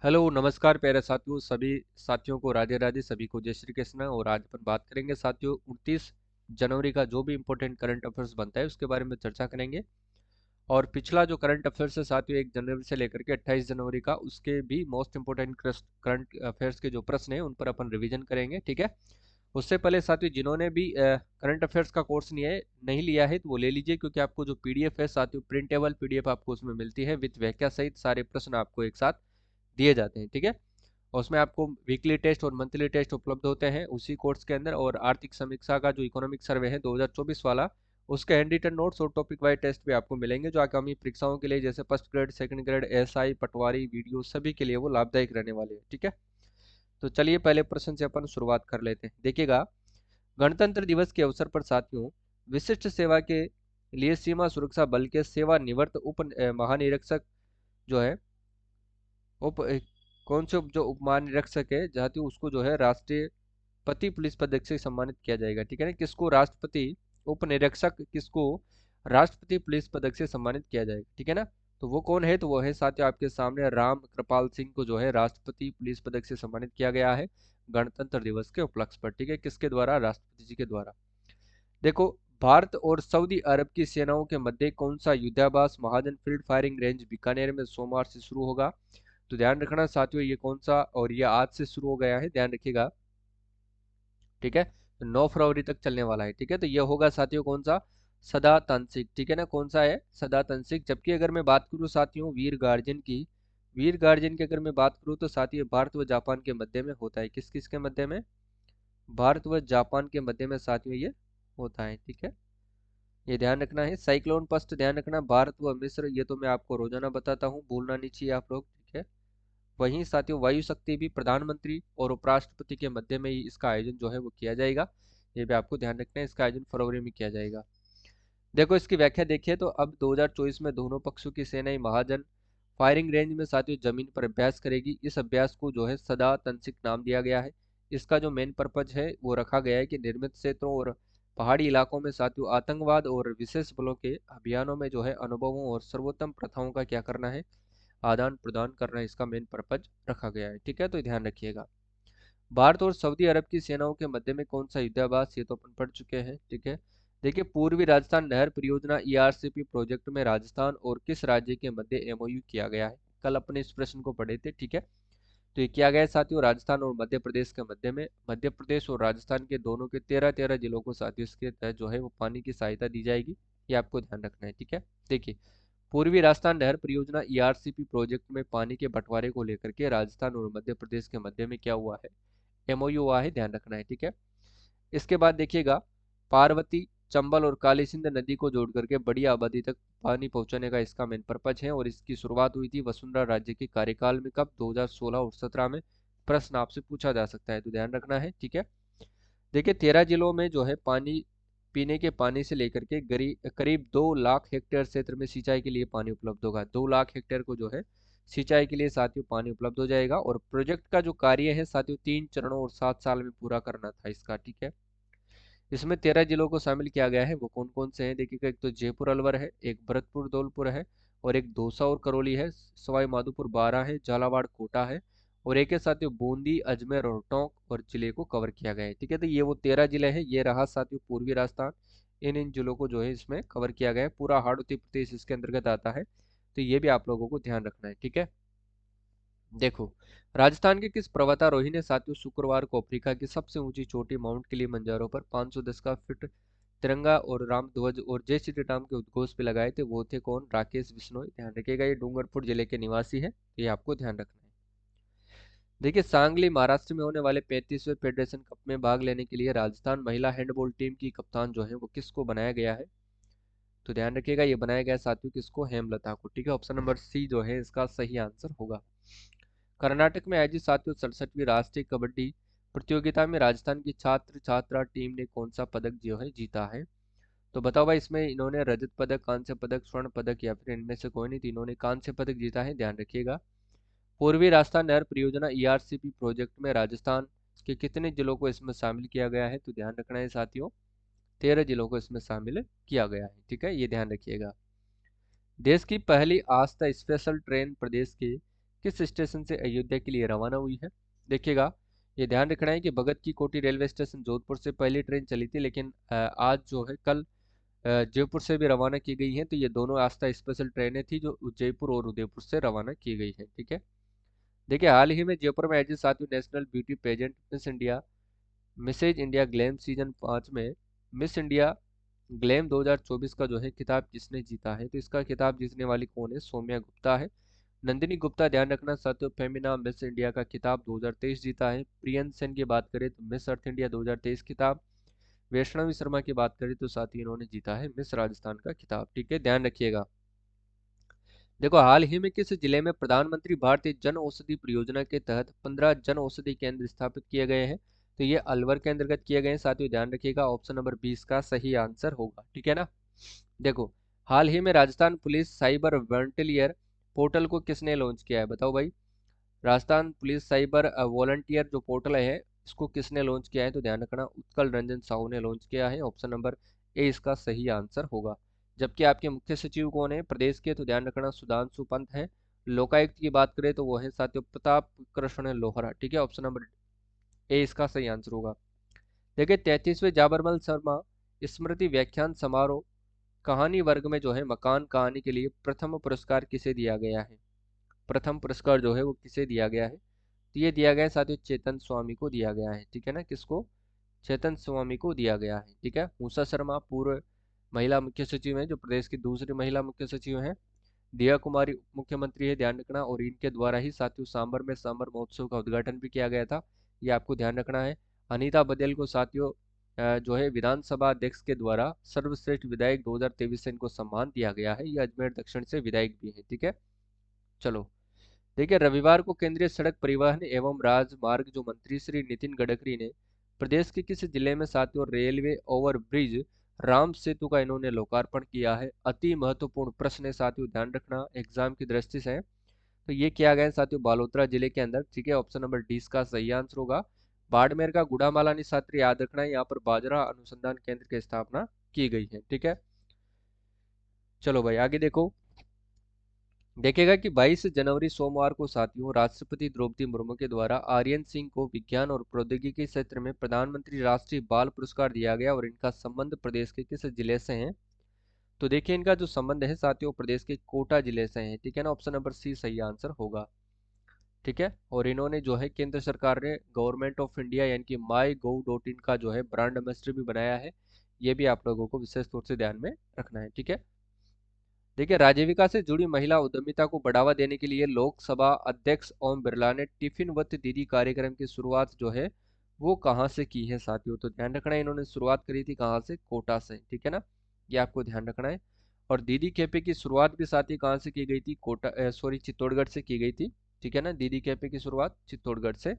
Hello नमस्कार प्यारे साथियों, सभी साथियों को राधे राधे, सभी को जय श्री कृष्ण। और आज अपन बात करेंगे साथियों 29 जनवरी का जो भी इम्पोर्टेंट करंट अफेयर्स बनता है उसके बारे में चर्चा करेंगे। और पिछला जो करंट अफेयर्स है साथियों 1 जनवरी से लेकर के 28 जनवरी का, उसके भी मोस्ट इम्पोर्टेंट करंट अफेयर्स के जो प्रश्न है उन पर अपन रिवीजन करेंगे, ठीक है। उससे पहले साथियों जिन्होंने भी करंट अफेयर्स का कोर्स नहीं लिया है तो वो ले लीजिए, क्योंकि आपको जो पीडीएफ है साथियों, प्रिंटेबल पीडीएफ आपको उसमें मिलती है विद व्याख्या सहित सारे प्रश्न आपको एक साथ दिए जाते हैं, ठीक है। और उसमें आपको वीकली टेस्ट और मंथली टेस्ट उपलब्ध होते हैं उसी कोर्स के अंदर। और आर्थिक समीक्षा का जो इकोनॉमिक सर्वे है 2024 वाला, उसके हैंड रिटन नोट्स और टॉपिक वाइज टेस्ट भी आपको मिलेंगे, जो आगामी परीक्षाओं के लिए जैसे first grade, second grade, SI, patwari, VDO सभी के लिए वो लाभदायक रहने वाले हैं, ठीक है। तो चलिए पहले प्रश्न से अपन शुरुआत कर लेते हैं। देखिएगा, गणतंत्र दिवस के अवसर पर साथियों विशिष्ट सेवा के लिए सीमा सुरक्षा बल के सेवानिवृत्त उप महानिरीक्षक जो है उप कौन से जो उप महानिरीक्षक है जाती उसको जो है राष्ट्रपति पुलिस पदक से सम्मानित किया जाएगा, ठीक है ना। किसको राष्ट्रपति उप निरीक्षक किसको राष्ट्रपति पुलिस पदक से सम्मानित किया जाएगा, ठीक है ना। तो वो कौन है, तो वो है साथियों आपके सामने राम कृपाल सिंह को जो है राष्ट्रपति पुलिस पदक से सम्मानित किया गया है गणतंत्र दिवस के उपलक्ष्य पर, ठीक है। किसके द्वारा? राष्ट्रपति जी के द्वारा। देखो, भारत और सऊदी अरब की सेनाओं के मध्य कौन सा युद्धाभ्यास महाजन फील्ड फायरिंग रेंज बीकानेर में सोमवार से शुरू होगा? तो ध्यान रखना साथियों, ये कौन सा, और ये आज से शुरू हो गया है, ध्यान रखिएगा, ठीक है। तो 9 फरवरी तक चलने वाला है, ठीक है। तो ये होगा साथियों कौन सा? सदा तांत्रिक, ठीक है ना। कौन सा है? सदा तांत्रिक। जबकि अगर मैं बात करूँ साथियों वीर गार्जियन की अगर मैं बात करूँ तो साथियों भारत व जापान के मध्य में होता है। किस किस के मध्य में? भारत व जापान के मध्य में साथियों ये होता है, ठीक है। ये ध्यान रखना है। साइक्लोन पस्ट ध्यान रखना, भारत व मिस्र, ये तो मैं आपको रोजाना बताता हूँ, भूलना नहीं चाहिए आप लोग, ठीक है। वहीं साथियों वायु शक्ति भी प्रधानमंत्री और उपराष्ट्रपति के मध्य में ही इसका आयोजन जो है वो किया जाएगा। ये भी आपको ध्यान रखना है, इसका आयोजन फरवरी में किया जाएगा। देखो इसकी व्याख्या देखिए, तो अब 2024 में दोनों पक्षों की सेनाएं महाजन फायरिंग रेंज में साथियों जमीन पर अभ्यास करेगी। इस अभ्यास को जो है सदा तंसिक नाम दिया गया है। इसका जो मेन पर्पज है वो रखा गया है कि निर्मित क्षेत्रों और पहाड़ी इलाकों में साथियों आतंकवाद और विशेष बलों के अभियानों में जो है अनुभवों और सर्वोत्तम प्रथाओं का क्या करना है, आदान प्रदान करना, इसका मेन पर्पज रखा गया है, ठीक है। तो ध्यान रखिएगा। भारत और सऊदी अरब की सेनाओं के मध्य में कौन सा युद्धाभ्यास, ये तो अपन पढ़ चुके हैं, ठीक है। देखिए, पूर्वी राजस्थान नहर परियोजना ईआरसीपी प्रोजेक्ट में राजस्थान और किस राज्य के मध्य एमओयू किया गया है? कल अपने इस प्रश्न को पढ़े थे, ठीक है। तो ये किया गया है साथियों राजस्थान और मध्य प्रदेश के मध्य में। मध्य प्रदेश और राजस्थान के दोनों के 13-13 जिलों को साथियों इसके तहत जो है वो पानी की सहायता दी जाएगी। ये आपको ध्यान रखना है, ठीक है। देखिए, पूर्वी राजस्थान नहर परियोजना ईआरसीपी प्रोजेक्ट में पानी के बंटवारे को लेकर के राजस्थान और मध्य प्रदेश के मध्य में क्या हुआ है? एमओयू हुआ है, ध्यान रखना है, ठीक है। इसके बाद देखिएगा, पार्वती, चंबल और काली सिंध नदी को जोड़ करके बड़ी आबादी तक पानी पहुंचाने का इसका मेन पर्पज है। और इसकी शुरुआत हुई थी वसुंधरा राज्य के कार्यकाल में, कब? 2016 और 17 में। प्रश्न आपसे पूछा जा सकता है, तो ध्यान रखना है, ठीक है। देखिए, 13 जिलों में जो है पानी, पीने के पानी से लेकर के करीब 2 लाख हेक्टेयर क्षेत्र में सिंचाई के लिए पानी उपलब्ध होगा। 2 लाख हेक्टेयर को जो है सिंचाई के लिए साथियों पानी उपलब्ध हो जाएगा। और प्रोजेक्ट का जो कार्य है साथियों 3 चरणों और 7 साल में पूरा करना था इसका, ठीक है। इसमें 13 जिलों को शामिल किया गया है। वो कौन कौन से हैं देखिएगा, एक तो जयपुर अलवर है, एक भरतपुर धौलपुर है, और एक दौसा और करौली है, सवाई माधोपुर बारां है, झालावाड़ कोटा है, और एक है साथियों बूंदी, अजमेर और टोंक और जिले को कवर किया गया है, ठीक है। तो ये वो 13 जिले हैं। ये रहा साथियों पूर्वी राजस्थान। इन जिलों को जो है इसमें कवर किया गया है। पूरा हाड़ उत्तर प्रदेश इसके अंतर्गत आता है। तो ये भी आप लोगों को ध्यान रखना है, ठीक है। देखो, राजस्थान के किस पर्वतारोही ने साथियों शुक्रवार को अफ्रीका की सबसे ऊंची चोटी माउंट किलिमंजारो पर 510 का फीट तिरंगा और राम ध्वज और जय श्री राम के उद्घोष पे लगाए थे? वो थे कौन? राकेश बिश्नोई। ध्यान रखिएगा, ये डूंगरपुर जिले के निवासी है, ये आपको ध्यान रखना है। देखिए, सांगली महाराष्ट्र में होने वाले 35वें फेडरेशन कप में भाग लेने के लिए राजस्थान महिला हैंडबॉल टीम की कप्तान जो है वो किसको बनाया गया है? तो ध्यान रखिएगा, ये बनाया गया साथियों किसको? हेमलता को, ठीक है। ऑप्शन नंबर सी जो है इसका सही आंसर होगा। कर्नाटक में आयोजित साथियों 67वीं राष्ट्रीय कबड्डी प्रतियोगिता में राजस्थान की छात्र छात्रा टीम ने कौन सा पदक जो है जीता है? तो बताओ भाई, इसमें इन्होंने रजत पदक, कांस्य पदक, स्वर्ण पदक, या फिर इनमें से कोई नहीं, तो इन्होंने कांस्य पदक जीता है, ध्यान रखिएगा। पूर्वी राजस्थान नहर परियोजना ईआरसीपी प्रोजेक्ट में राजस्थान के कितने जिलों को इसमें शामिल किया गया है? तो ध्यान रखना है साथियों, 13 जिलों को इसमें शामिल किया गया है, ठीक है। ये ध्यान रखिएगा। देश की पहली आस्था स्पेशल ट्रेन प्रदेश के किस स्टेशन से अयोध्या के लिए रवाना हुई है? देखिएगा, ये ध्यान रखना है कि भगत की कोठी रेलवे स्टेशन जोधपुर से पहली ट्रेन चली थी, लेकिन आज जो है कल जयपुर से भी रवाना की गई है। तो ये दोनों आस्था स्पेशल ट्रेनें थी जो जयपुर और उदयपुर से रवाना की गई है। ठीक है। देखिए, हाल ही में जयपुर में आयोजित 7वीं national beauty pageant Mrs India glam season 5 में मिस इंडिया ग्लैम 2024 का जो है खिताब किसने जीता है? तो इसका खिताब जीतने वाली कौन है? सौम्या गुप्ता है। नंदिनी गुप्ता, ध्यान रखना साथियों, फेमिना मिस इंडिया का खिताब 2023 जीता है। प्रियन सेन की बात करें तो मिस अर्थ इंडिया 2023 खिताब। वैष्णवी शर्मा की बात करें तो साथ ही इन्होंने जीता है मिस राजस्थान का खिताब। ठीक है, ध्यान रखिएगा। देखो, हाल ही में किस जिले में प्रधानमंत्री भारतीय जन औषधि परियोजना के तहत 15 जन औषधि केंद्र स्थापित किए गए हैं? तो ये अलवर के अंतर्गत किए गए हैं। साथियों ध्यान रखिएगा, ऑप्शन नंबर 20 का सही आंसर होगा। ठीक है ना। देखो, हाल ही में Rajasthan police cyber volunteer portal को किसने लॉन्च किया है? बताओ भाई। राजस्थान पुलिस साइबर वॉलंटियर जो पोर्टल है, इसको किसने लॉन्च किया है? तो ध्यान रखना, उत्कल रंजन साहू ने लॉन्च किया है। ऑप्शन नंबर ए इसका सही आंसर होगा। जबकि आपके मुख्य सचिव कौन है प्रदेश के? तो ध्यान रखना, सुधांशु पंत है। लोकायुक्त की बात करें तो वो है साथियों प्रताप कृष्ण लोहरा। ठीक है, ऑप्शन नंबर ए इसका सही आंसर होगा। देखिए, 33वें जाबरमल शर्मा स्मृति व्याख्यान समारोह कहानी वर्ग में जो है मकान कहानी के लिए प्रथम पुरस्कार किसे दिया गया है? प्रथम पुरस्कार जो है वो किसे दिया गया है? तो ये दिया गया है साथियों चेतन स्वामी को दिया गया है। ठीक है ना, किसको? चेतन स्वामी को दिया गया है। ठीक है। मूसा शर्मा पूर्व महिला मुख्य सचिव हैं, जो प्रदेश की दूसरी महिला मुख्य सचिव हैं। दिया कुमारी उप मुख्यमंत्री है, ध्यान रखना, और इनके द्वारा ही साथियों सांबर में सांबर महोत्सव का उद्घाटन भी किया गया था। ये आपको ध्यान रखना है। अनीता बदेल को साथियों जो है विधानसभा अध्यक्ष के द्वारा सर्वश्रेष्ठ विधायक 2023 से इनको सम्मान दिया गया है। ये अजमेर दक्षिण से विधायक भी है। ठीक है। चलो, देखिए, रविवार को केंद्रीय सड़क परिवहन एवं राजमार्ग जो मंत्री श्री नितिन गडकरी ने प्रदेश के किस जिले में साथियों रेलवे ओवरब्रिज राम सेतु का इन्होंने लोकार्पण किया है? अति महत्वपूर्ण प्रश्न है साथियों, ध्यान रखना, एग्जाम की दृष्टि से। तो ये किया गया है साथियों बालोतरा जिले के अंदर। ठीक है, ऑप्शन नंबर डी इसका सही आंसर होगा। बाड़मेर का गुड़ामाला निशास्त्री, याद रखना है, यहाँ पर बाजरा अनुसंधान केंद्र की स्थापना की गई है। ठीक है। चलो भाई, आगे देखो। देखेगा कि 22 जनवरी सोमवार को साथियों राष्ट्रपति द्रौपदी मुर्मू के द्वारा आर्यन सिंह को विज्ञान और प्रौद्योगिकी क्षेत्र में प्रधानमंत्री राष्ट्रीय बाल पुरस्कार दिया गया, और इनका संबंध प्रदेश के किस जिले से है? तो देखिए, इनका जो संबंध है साथियों प्रदेश के कोटा जिले से है। ठीक है ना, ऑप्शन नंबर सी सही आंसर होगा। ठीक है। और इन्होंने जो है केंद्र सरकार ने गवर्नमेंट ऑफ इंडिया यानी कि MyGov.in का जो है ब्रांड एम्बेसडर भी बनाया है। ये भी आप लोगों को विशेष तौर से ध्यान में रखना है। ठीक है। देखिए, राजीविका से जुड़ी महिला उद्यमिता को बढ़ावा देने के लिए लोकसभा अध्यक्ष ओम बिरला ने टिफिन वत दीदी कार्यक्रम की शुरुआत जो है वो कहाँ से की है साथियों? तो ध्यान रखना है, इन्होंने शुरुआत करी थी कहाँ से? कोटा से। ठीक है ना, ये आपको ध्यान रखना है। और दीदी कैफे की शुरुआत भी साथी कहाँ से की गई थी? चित्तौड़गढ़ से की गई थी। ठीक है ना, दीदी कैफे की शुरुआत चित्तौड़गढ़ से।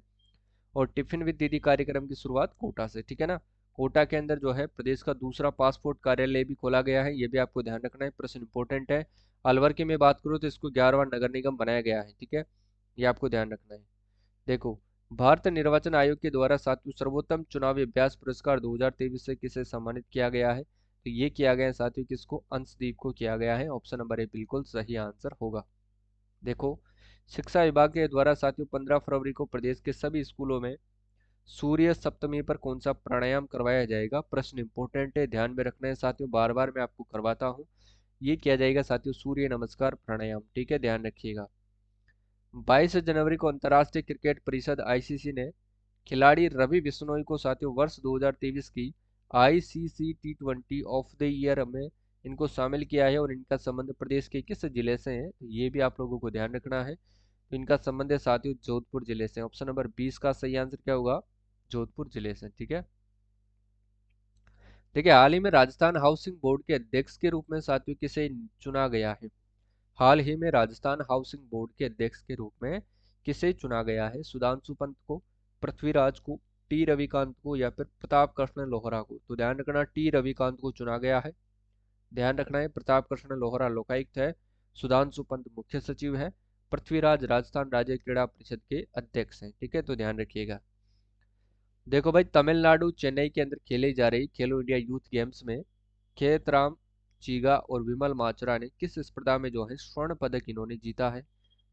और टिफिन विद दीदी कार्यक्रम की शुरुआत कोटा से। ठीक है ना। कोटा के अंदर जो है प्रदेश का दूसरा पासपोर्ट कार्यालय भी खोला गया है, ये भी आपको ध्यान रखना है, प्रश्न इंपॉर्टेंट है। अलवर की मैं बात करूँ तो इसको 11वां नगर निगम बनाया गया है। ठीक है, ये आपको ध्यान रखना है। देखो, भारत निर्वाचन आयोग के द्वारा साथियों सर्वोत्तम चुनावी अभ्यास पुरस्कार 2023 से किसे सम्मानित किया गया है? तो ये किया गया है साथियों किसको? अंशदीप को किया गया है। ऑप्शन नंबर ए बिल्कुल सही आंसर होगा। देखो, शिक्षा विभाग के द्वारा साथियों 15 फरवरी को प्रदेश के सभी स्कूलों में सूर्य सप्तमी पर कौन सा प्राणायाम करवाया जाएगा? प्रश्न इंपॉर्टेंट है, ध्यान में रखना है साथियों, बार बार मैं आपको करवाता हूँ। ये किया जाएगा साथियों सूर्य नमस्कार प्राणायाम। ठीक है, ध्यान रखिएगा। 22 जनवरी को अंतर्राष्ट्रीय क्रिकेट परिषद आईसीसी ने खिलाड़ी रवि बिश्नोई को साथियों वर्ष 2023 की ICC T20 of the year में इनको शामिल किया है, और इनका संबंध प्रदेश के किस जिले से है? तो ये भी आप लोगों को ध्यान रखना है। तो इनका संबंध है साथियों जोधपुर जिले से। ऑप्शन नंबर 20 का सही आंसर क्या होगा? जोधपुर जिले से। ठीक है। देखिए, हाल ही में राजस्थान हाउसिंग बोर्ड के अध्यक्ष के रूप में साथियों किसे चुना गया है? हाल ही में राजस्थान हाउसिंग बोर्ड के अध्यक्ष के रूप में किसे चुना गया है? सुधांशु पंत को, पृथ्वीराज को, टी रविकांत को, या फिर प्रताप कृष्ण लोहरा को? तो ध्यान रखना, टी रविकांत को चुना गया है। ध्यान रखना है, प्रताप कृष्ण लोहरा लोकायुक्त है, सुधांशु पंत मुख्य सचिव है, पृथ्वीराज राजस्थान राज्य क्रीड़ा परिषद के अध्यक्ष हैं। ठीक है, तो ध्यान रखिएगा। देखो भाई, तमिलनाडु चेन्नई के अंदर खेली जा रही खेलो इंडिया यूथ गेम्स में खेतराम चीगा और विमल माचरा ने किस स्पर्धा में जो है स्वर्ण पदक इन्होंने जीता है?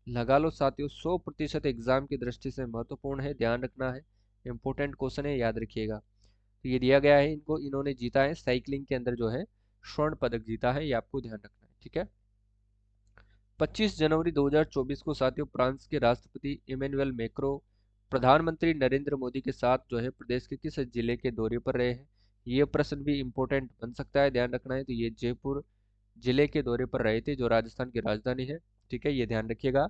लगा लो साथियों, 100% एग्जाम की दृष्टि से महत्वपूर्ण है, ध्यान रखना है, इंपॉर्टेंट क्वेश्चन है, याद रखिएगा। तो ये दिया गया है, इनको इन्होंने जीता है साइकिलिंग के अंदर जो है स्वर्ण पदक जीता है, ये आपको ध्यान रखना है, ठीक है। 25 जनवरी 2024 को साथियों फ्रांस के राष्ट्रपति इमैनुअल मैक्रो प्रधानमंत्री नरेंद्र मोदी के साथ जो है प्रदेश के किस जिले के दौरे पर रहे हैं। ये प्रश्न भी इम्पोर्टेंट बन सकता है, ध्यान रखना है। तो ये जयपुर जिले के दौरे पर रहे थे, जो राजस्थान की राजधानी है, ठीक है, ये ध्यान रखिएगा।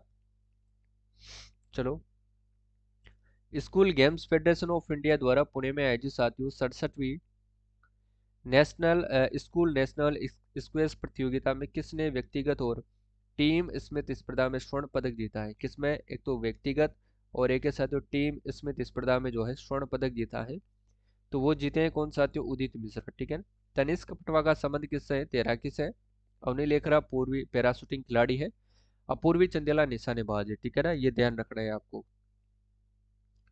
चलो, school games federation of India द्वारा पुणे में आयोजित साथियों 67वीं नेशनल नेशनल स्क्वैश प्रतियोगिता में किसने व्यक्तिगत और टीम स्मिथ स्पर्धा में स्वर्ण पदक जीता है। किसमें, एक तो व्यक्तिगत और एक के साथियों टीम स्मिथ स्पर्धा में जो है स्वर्ण पदक जीता है। तो वो जीते हैं कौन साथियों, उदित मिश्रा, ठीक है। तनिष्क पटवा का संबंध किससे है, तैराकी से है। अवनी लेखरा पूर्वी पैराशूटिंग खिलाड़ी है। अपूर्वी चंदेला निशानेबाज है, ठीक है ना, ये ध्यान रखना है आपको।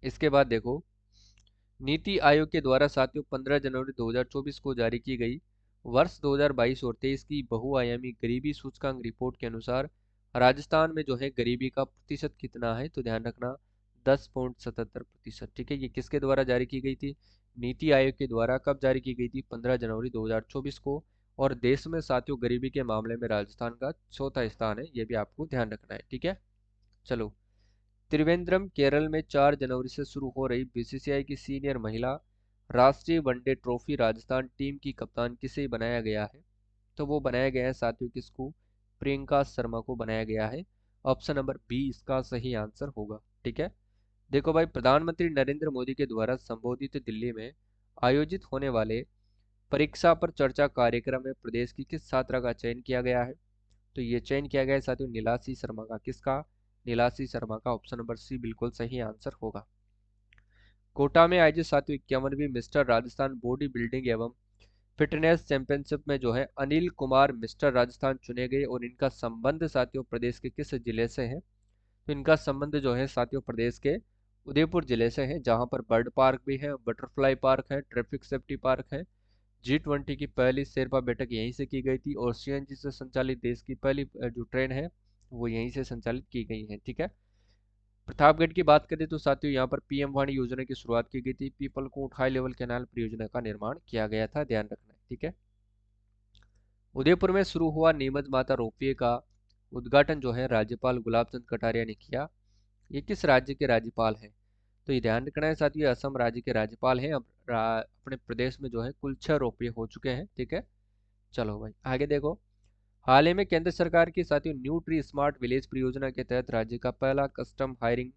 इसके बाद देखो, नीति आयोग के द्वारा साथियों 15 जनवरी 2024 को जारी की गई वर्ष 2022 और 23 की बहुआयामी गरीबी सूचकांक रिपोर्ट के अनुसार राजस्थान में जो है गरीबी का प्रतिशत कितना है, तो ध्यान रखना 10.77%, ठीक है। ये किसके द्वारा जारी की गई थी, नीति आयोग के द्वारा। कब जारी की गई थी, 15 जनवरी 2024 को। और देश में साथियों गरीबी के मामले में राजस्थान का चौथा स्थान है, ये भी आपको ध्यान रखना है, ठीक है। चलो, त्रिवेंद्रम केरल में 4 जनवरी से शुरू हो रही बीसीसीआई की सीनियर महिला राष्ट्रीय वनडे ट्रॉफी राजस्थान टीम की कप्तान किसे बनाया गया है। तो वो बनाया गया है साथियों किसको, प्रियंका शर्मा को बनाया गया है। ऑप्शन नंबर बी इसका सही आंसर होगा, ठीक है। देखो भाई, प्रधानमंत्री नरेंद्र मोदी के द्वारा संबोधित दिल्ली में आयोजित होने वाले परीक्षा पर चर्चा कार्यक्रम में प्रदेश की किस छात्रा का चयन किया गया है। तो ये चयन किया गया है साथियों नीलाशी शर्मा का। किसका, नीलाशी शर्मा का। ऑप्शन नंबर सी बिल्कुल सही आंसर होगा। कोटा में आयोजित साथियों 51वीं मिस्टर राजस्थान बॉडी बिल्डिंग एवं फिटनेस चैंपियनशिप में जो है अनिल कुमार मिस्टर राजस्थान चुने गए और इनका संबंध साथियों प्रदेश के किस जिले से है। तो इनका संबंध जो है साथियों प्रदेश के उदयपुर जिले से है, जहां पर बर्ड पार्क भी है, बटरफ्लाई पार्क है, ट्रैफिक सेफ्टी पार्क है। G20 की पहली शेरपा बैठक यहीं से की गई थी और सीएनजी से संचालित देश की पहली जो ट्रेन है वो यहीं से संचालित की गई है, ठीक है। प्रतापगढ़ की बात करें तो साथियों यहाँ पर पीएम वाणी योजना की शुरुआत की गई थी। Pipalkot high level canal परियोजना का निर्माण किया गया था, ध्यान रखना है, ठीक है। उदयपुर में शुरू हुआ नीमच माता रोपवे का उद्घाटन जो है राज्यपाल गुलाब चंद कटारिया ने किया। ये किस राज्य के राज्यपाल हैं, तो ये ध्यान रखना है साथियों असम राज्य के राज्यपाल हैं। अब अपने प्रदेश में जो है कुल 6 रोपवे हो चुके हैं, ठीक है। चलो भाई आगे देखो, हाल ही में केंद्र सरकार की साथियों न्यू ट्री स्मार्ट विलेज परियोजना के तहत राज्य का पहला कस्टम हायरिंग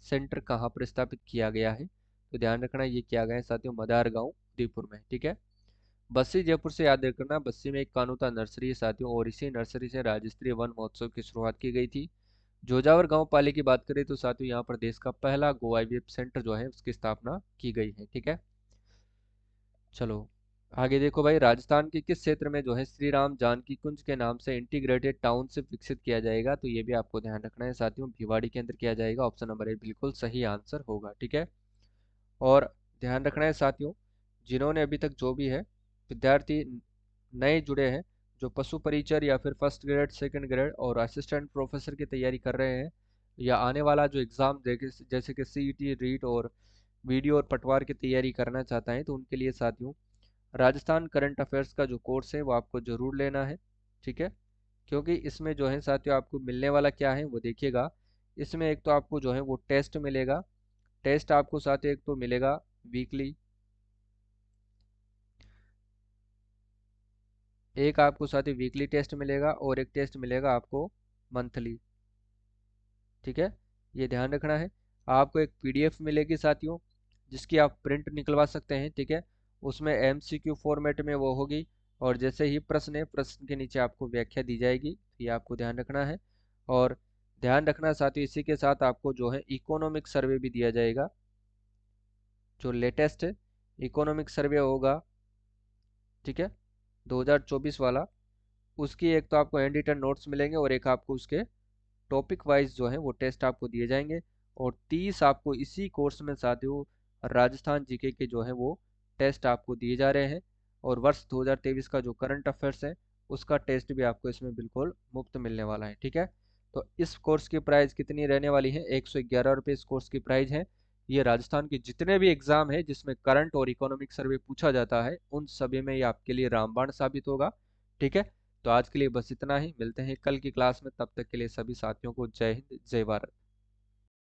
सेंटर कहाँ पर स्थापित किया गया है। तो ध्यान रखना ये किया गया है साथियों मदार गांव उदयपुर में, ठीक है। बस्सी जयपुर से याद रखना, बस्सी में एक कानूता नर्सरी है साथियों और इसी नर्सरी से राज्य स्तरीय वन महोत्सव की शुरुआत की गई थी। जोजावर गांव पाली की बात करें तो साथियों यहाँ पर देश का पहला गो आईवीएफ सेंटर जो है उसकी स्थापना की गई है, ठीक है। चलो आगे देखो भाई, राजस्थान के किस क्षेत्र में जो है श्री राम जानकी कुंज के नाम से इंटीग्रेटेड टाउनशिप विकसित किया जाएगा। तो ये भी आपको ध्यान रखना है साथियों भिवाड़ी के अंदर किया जाएगा। ऑप्शन नंबर ए बिल्कुल सही आंसर होगा, ठीक है। और ध्यान रखना है साथियों, जिन्होंने अभी तक जो भी है विद्यार्थी नए जुड़े हैं, जो पशु परिचर या फिर फर्स्ट ग्रेड सेकंड ग्रेड और असिस्टेंट प्रोफेसर की तैयारी कर रहे हैं, या आने वाला जो एग्ज़ाम जैसे कि सीईटी रीट और वीडियो और पटवार की तैयारी करना चाहता है, तो उनके लिए साथियों राजस्थान करंट अफेयर्स का जो कोर्स है वो आपको ज़रूर लेना है, ठीक है। क्योंकि इसमें जो है साथियों आपको मिलने वाला क्या है वो देखिएगा। इसमें एक तो आपको जो है वो टेस्ट मिलेगा, टेस्ट आपको साथियों एक तो मिलेगा वीकली, एक आपको साथियों वीकली टेस्ट मिलेगा और एक टेस्ट मिलेगा आपको मंथली, ठीक है। ये ध्यान रखना है। आपको एक पीडीएफ मिलेगी साथियों जिसकी आप प्रिंट निकलवा सकते हैं, ठीक है। उसमें एमसीक्यू फॉर्मेट में वो होगी और जैसे ही प्रश्न है प्रश्न के नीचे आपको व्याख्या दी जाएगी, ये आपको ध्यान रखना है। और ध्यान रखना साथियों इसी के साथ आपको जो है इकोनॉमिक सर्वे भी दिया जाएगा, जो लेटेस्ट इकोनॉमिक सर्वे होगा, ठीक है, 2024 वाला। उसकी एक तो आपको हैंड रिटन नोट्स मिलेंगे और एक आपको उसके टॉपिक वाइज जो है वो टेस्ट आपको दिए जाएंगे। और 30 आपको इसी कोर्स में साथियों राजस्थान जीके के जो है वो टेस्ट आपको दिए जा रहे हैं। और वर्ष 2023 का जो करंट अफेयर्स है उसका टेस्ट भी आपको इसमें बिल्कुल मुफ्त मिलने वाला है, ठीक है। तो इस कोर्स की प्राइस कितनी रहने वाली है? 111 रुपये इस कोर्स की प्राइस है। ये राजस्थान के जितने भी एग्जाम है जिसमें करंट और इकोनॉमिक सर्वे पूछा जाता है उन सभी में ये आपके लिए रामबाण साबित होगा। ठीक है, तो आज के लिए बस इतना ही, मिलते हैं कल की क्लास में। तब तक के लिए सभी साथियों को जय हिंद, जय भारत।